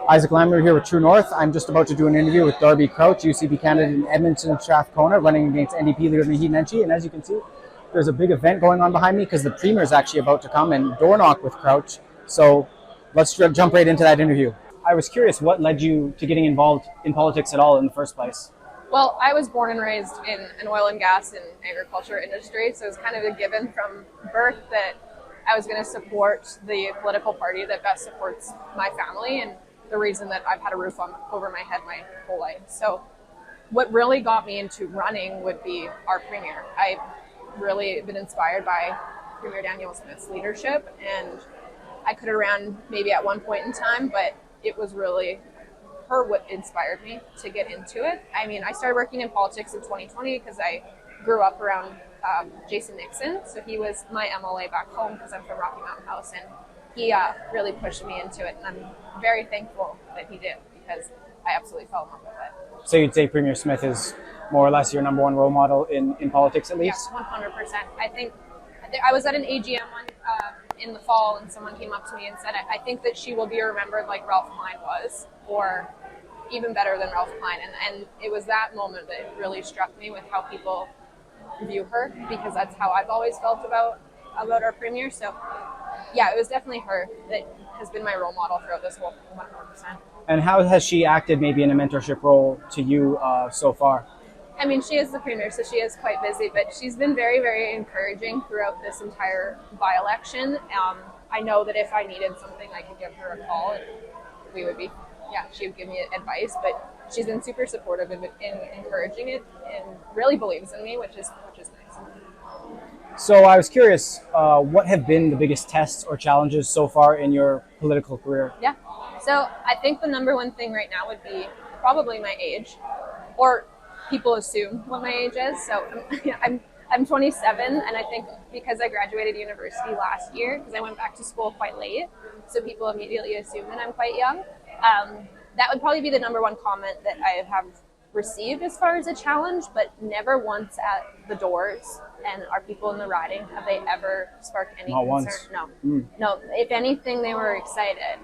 Isaac Lamoureux here with True North. I'm just about to do an interview with Darby Crouch, UCP candidate in Edmonton-Strathcona, running against NDP leader Nenshi. And as you can see, there's a big event going on behind me because the Premier is actually about to come and door knock with Crouch. So let's jump right into that interview. I was curious, what led you to getting involved in politics at all in the first place? Well, I was born and raised in an oil and gas and agriculture industry, so it was kind of a given from birth that I was going to support the political party that best supports my family and the reason that I've had a roof over my head my whole life. So what really got me into running would be our Premier. I've really been inspired by Premier Danielle Smith's leadership, and I could have ran maybe at one point in time, but it was really her what inspired me to get into it. I mean, I started working in politics in 2020 because I grew up around Jason Nixon. So he was my MLA back home because I'm from Rocky Mountain House, and he really pushed me into it. And I'm very thankful that he did because I absolutely fell in love with it. So you'd say Premier Smith is more or less your number one role model in politics at least? Yes, 100%. I think I was at an AGM in the fall, and someone came up to me and said, I think that she will be remembered like Ralph Klein was, or even better than Ralph Klein. And it was that moment that really struck me with how people view her, because that's how I've always felt about our Premier. So yeah, it was definitely her that has been my role model throughout this whole 100%. And how has she acted maybe in a mentorship role to you so far? I mean, she is the Premier, so she is quite busy, but she's been very, very encouraging throughout this entire by-election. I know that if I needed something, I could give her a call, and she would give me advice, but she's been super supportive in encouraging it and really believes in me, which is nice. So I was curious, what have been the biggest tests or challenges so far in your political career? Yeah, so I think the number one thing right now would be probably my age, or people assume what my age is. So I'm 27, and I think because I graduated university last year, because I went back to school quite late, so people immediately assume that I'm quite young. That would probably be the number one comment that I have received as far as a challenge, but never once at the doors and our people in the riding have they ever sparked any concern. Once. No. If anything, they were excited.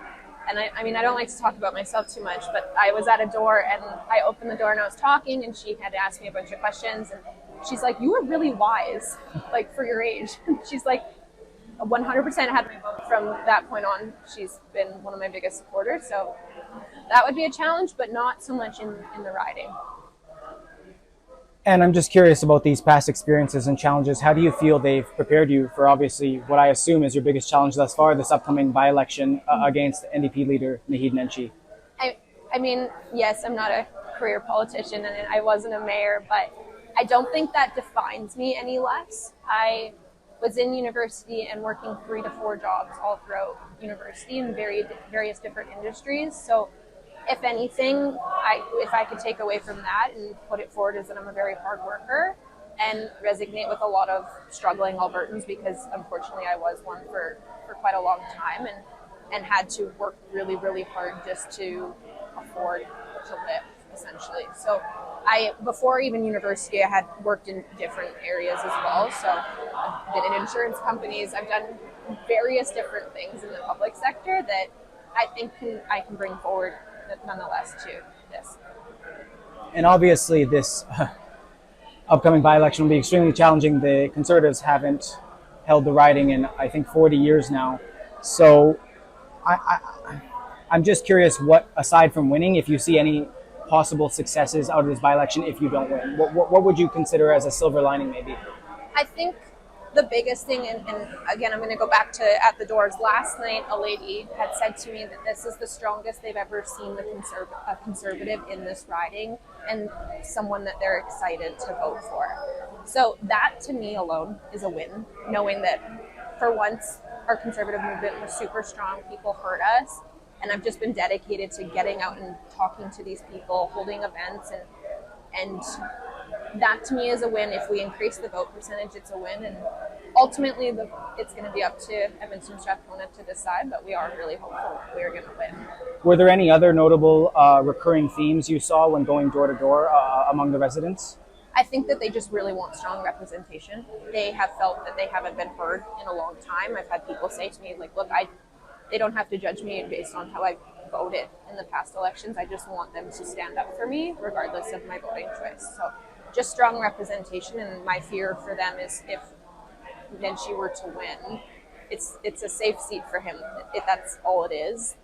And I mean, I don't like to talk about myself too much, but I was at a door and I opened the door and I was talking, and she had asked me a bunch of questions, and she's like, "You were really wise, like for your age." She's like, 100% had my vote from that point on. She's been one of my biggest supporters, so that would be a challenge, but not so much in the riding. And I'm just curious about these past experiences and challenges. How do you feel they've prepared you for obviously what I assume is your biggest challenge thus far, this upcoming by-election against NDP leader Nenshi? I mean, yes, I'm not a career politician and I wasn't a mayor, but I don't think that defines me any less. I was in university and working 3 to 4 jobs all throughout university in various different industries. So if anything, if I could take away from that and put it forward, is that I'm a very hard worker and resonate with a lot of struggling Albertans, because unfortunately I was one for quite a long time and had to work really, really hard just to afford to live, essentially. So before even university, I had worked in different areas as well. So I've been in insurance companies. I've done various different things in the public sector that I think I can bring forward nonetheless to this. And obviously this upcoming by-election will be extremely challenging. The Conservatives haven't held the riding in, I think, 40 years now. So I'm just curious, what, aside from winning, if you see any possible successes out of this by-election if you don't win? What would you consider as a silver lining maybe? I think the biggest thing, and again, I'm going to go back to at the doors. Last night, a lady had said to me that this is the strongest they've ever seen a conservative in this riding, and someone that they're excited to vote for. So that, to me alone, is a win, knowing that for once our conservative movement was super strong. People heard us, and I've just been dedicated to getting out and talking to these people, holding events, and that to me is a win. If we increase the vote percentage, it's a win, and ultimately it's going to be up to Edmonton-Strathcona to decide, but we are really hopeful we're going to win. Were there any other notable recurring themes you saw when going door to door among the residents? I think that they just really want strong representation. They have felt that they haven't been heard in a long time. I've had people say to me, like, look, they don't have to judge me based on how I voted in the past elections. I just want them to stand up for me regardless of my voting choice. So just strong representation, and my fear for them is if Nenshi were to win, it's a safe seat for him. That's all it is.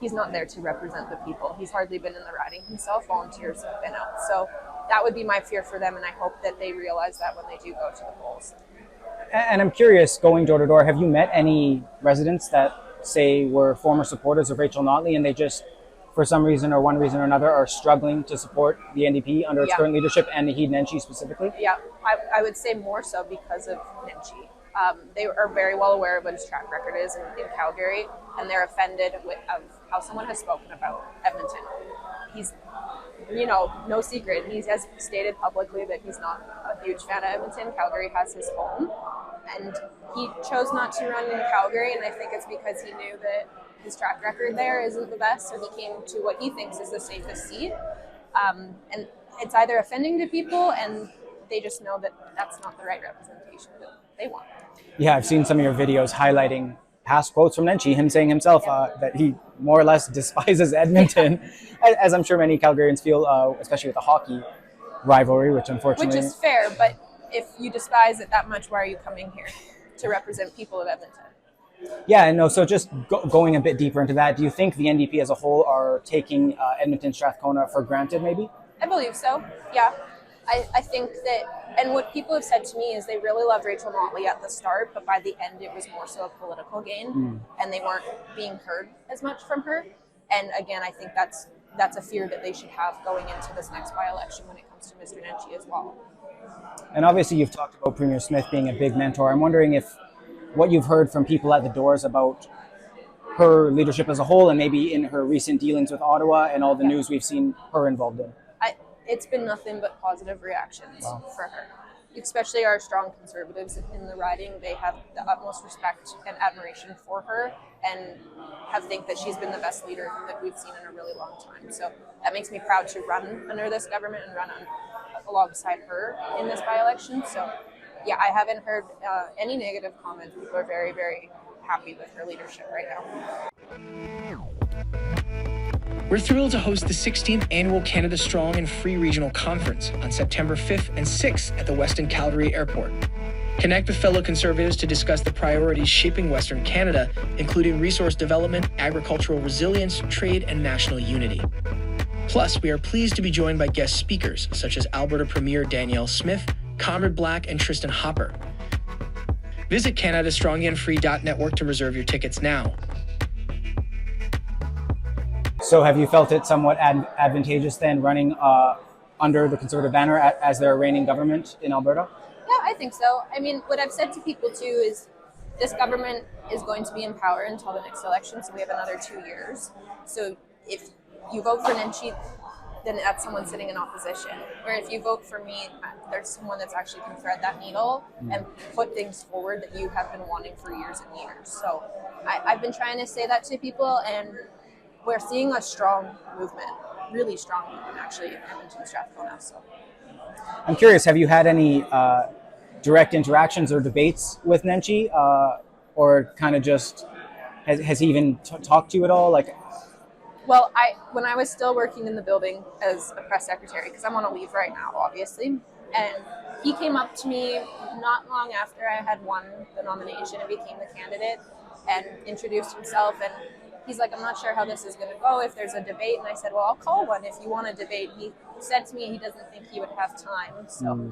He's not there to represent the people. He's hardly been in the riding himself. Volunteers have been out. So that would be my fear for them, and I hope that they realize that when they do go to the polls. And I'm curious, going door to door, have you met any residents that say were former supporters of Rachel Notley and they just, for some reason or one reason or another, are struggling to support the NDP under its current leadership and Naheed Nenshi specifically? Yeah, I would say more so because of Nenshi. They are very well aware of what his track record is in Calgary, and they're offended of how someone has spoken about Edmonton. He's, no secret. He has stated publicly that he's not a huge fan of Edmonton. Calgary has his home, and he chose not to run in Calgary, and I think it's because he knew that his track record there isn't the best, so he came to what he thinks is the safest seat. And it's either offending to people, and they just know that that's not the right representation that they want. Yeah, I've seen some of your videos highlighting past quotes from Nenshi, him saying himself that he more or less despises Edmonton, as I'm sure many Calgarians feel, especially with the hockey rivalry, which unfortunately... Which is fair, but if you despise it that much, why are you coming here to represent people of Edmonton? Yeah, no, so just going a bit deeper into that, do you think the NDP as a whole are taking Edmonton-Strathcona for granted, maybe? I believe so, yeah. I think that, and what people have said to me is they really loved Rachel Notley at the start, but by the end it was more so a political gain, and they weren't being heard as much from her. And again, I think that's a fear that they should have going into this next by-election when it comes to Mr. Nenshi as well. And obviously you've talked about Premier Smith being a big mentor. I'm wondering if what you've heard from people at the doors about her leadership as a whole, and maybe in her recent dealings with Ottawa and all the news we've seen her involved in. It's been nothing but positive reactions for her. Especially our strong conservatives in the riding, they have the utmost respect and admiration for her and think that she's been the best leader that we've seen in a really long time. So that makes me proud to run under this government and run alongside her in this by-election. So yeah, I haven't heard any negative comments. People are very, very happy with her leadership right now. We're thrilled to host the 16th Annual Canada Strong and Free Regional Conference on September 5th and 6th at the Westin Calgary Airport. Connect with fellow Conservatives to discuss the priorities shaping Western Canada, including resource development, agricultural resilience, trade, and national unity. Plus, we are pleased to be joined by guest speakers such as Alberta Premier Danielle Smith, Comrade Black, and Tristan Hopper. Visit CanadaStrongandFree.network to reserve your tickets now. So have you felt it somewhat advantageous then running under the Conservative banner as their reigning government in Alberta? Yeah, I think so. I mean, what I've said to people too is this government is going to be in power until the next election, so we have another 2 years. So if you vote for Nenshi, then that's someone sitting in opposition. Where if you vote for me, there's someone that's actually can thread that needle and put things forward that you have been wanting for years and years. So I've been trying to say that to people, and we're seeing a strong movement, really strong movement actually in Edmonton-Strathcona. So I'm curious, have you had any direct interactions or debates with Nenshi, or kind of just has he even talked to you at all? Well, when I was still working in the building as a press secretary, because I'm on a leave right now, obviously, and he came up to me not long after I had won the nomination and became the candidate and introduced himself, and he's like, I'm not sure how this is going to go, if there's a debate. And I said, well, I'll call one if you want to debate. He said to me he doesn't think he would have time. So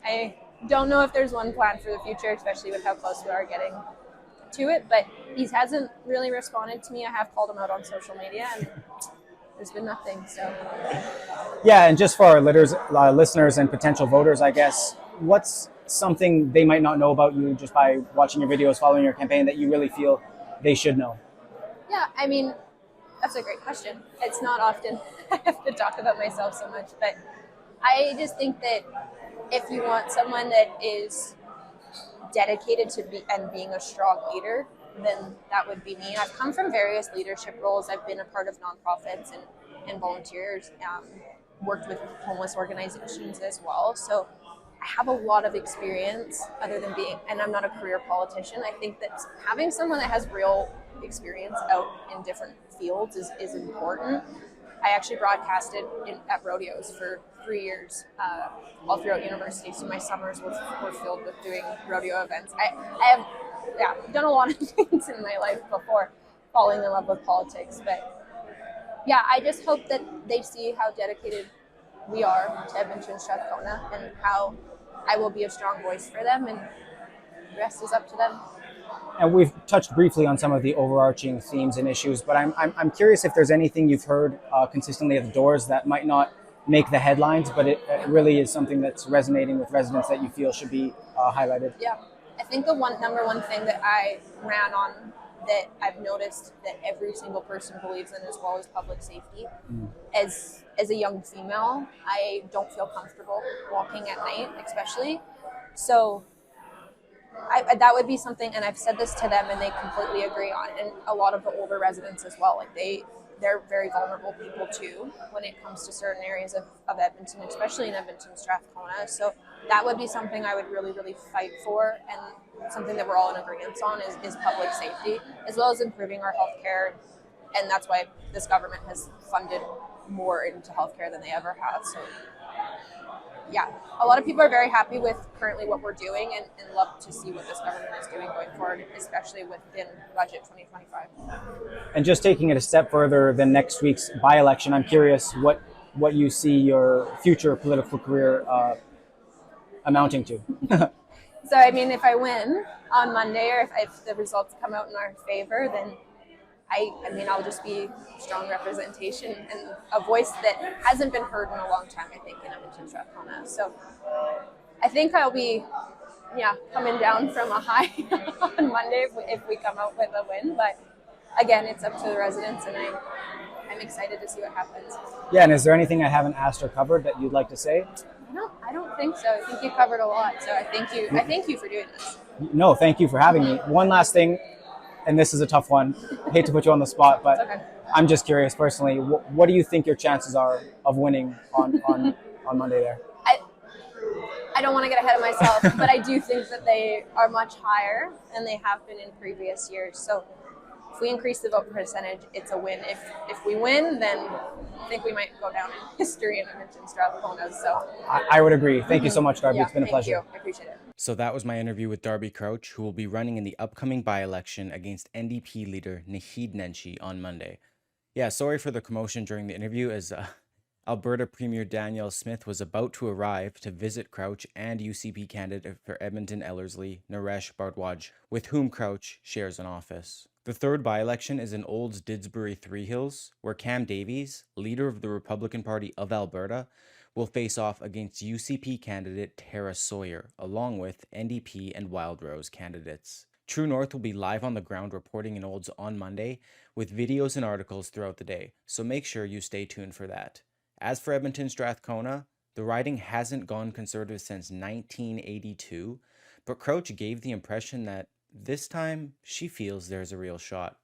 I don't know if there's one planned for the future, especially with how close we are getting to it. But he hasn't really responded to me. I have called him out on social media, and there's been nothing. So yeah, and just for our listeners and potential voters, I guess, what's something they might not know about you just by watching your videos, following your campaign, that you really feel they should know? Yeah, I mean, that's a great question. It's not often I have to talk about myself so much, but I just think that if you want someone that is dedicated to being a strong leader, then that would be me. I've come from various leadership roles. I've been a part of nonprofits and volunteers, worked with homeless organizations as well. So I have a lot of experience other than and I'm not a career politician. I think that having someone that has real experience out in different fields is important. I actually broadcasted at rodeos for 3 years, all throughout university. So my summers were filled with doing rodeo events. I have done a lot of things in my life before falling in love with politics. But yeah, I just hope that they see how dedicated we are to Edmonton-Strathcona and how I will be a strong voice for them, and the rest is up to them. And we've touched briefly on some of the overarching themes and issues, but I'm curious if there's anything you've heard consistently at the doors that might not make the headlines, but it really is something that's resonating with residents that you feel should be highlighted. Yeah, I think the number one thing that I ran on that I've noticed that every single person believes in as well as public safety. As a young female, I don't feel comfortable walking at night, especially. So that would be something, and I've said this to them and they completely agree on it, and a lot of the older residents as well. Like they're very vulnerable people too when it comes to certain areas of Edmonton, especially in Edmonton-Strathcona. So that would be something I would really, really fight for, and something that we're all in agreement on is public safety, as well as improving our healthcare. And that's why this government has funded more into healthcare than they ever have. So yeah, a lot of people are very happy with currently what we're doing, and love to see what this government is doing going forward, especially within budget 2025. And just taking it a step further than next week's by-election, I'm curious what you see your future political career amounting to. So, I mean, if I win on Monday, or if the results come out in our favor, then I mean, I'll just be strong representation and a voice that hasn't been heard in a long time, I think, in Edmonton-Strathcona. So I think I'll be, coming down from a high on Monday if we come out with a win. But again, it's up to the residents, and I'm excited to see what happens. Yeah, and is there anything I haven't asked or covered that you'd like to say? I don't think so. I think you covered a lot. So I thank you for doing this. No, thank you for having me. One last thing, and this is a tough one. I hate to put you on the spot, but Okay. I'm just curious personally, what do you think your chances are of winning on Monday there? I don't want to get ahead of myself, but I do think that they are much higher than they have been in previous years. So if we increase the vote percentage, it's a win. If we win, then I think we might go down in history in Edmonton-Strathcona. So I would agree. Thank you so much, Darby. Yeah, It's been a pleasure. Thank you. I appreciate it. So that was my interview with Darby Crouch, who will be running in the upcoming by-election against NDP leader Nenshi on Monday. Yeah, sorry for the commotion during the interview, as Alberta Premier Danielle Smith was about to arrive to visit Crouch and UCP candidate for Edmonton-Ellerslie, Naresh Bhardwaj, with whom Crouch shares an office. The third by-election is in Olds Didsbury Three Hills, where Cam Davies, leader of the Republican Party of Alberta, will face off against UCP candidate Tara Sawyer, along with NDP and Wild Rose candidates. True North will be live on the ground reporting in Olds on Monday, with videos and articles throughout the day, so make sure you stay tuned for that. As for Edmonton-Strathcona, the riding hasn't gone Conservative since 1982, but Crouch gave the impression that this time she feels there's a real shot.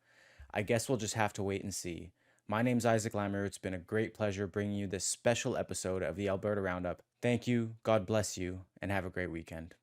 I guess we'll just have to wait and see. My name's Isaac Lamoureux. It's been a great pleasure bringing you this special episode of the Alberta Roundup. Thank you, God bless you, and have a great weekend.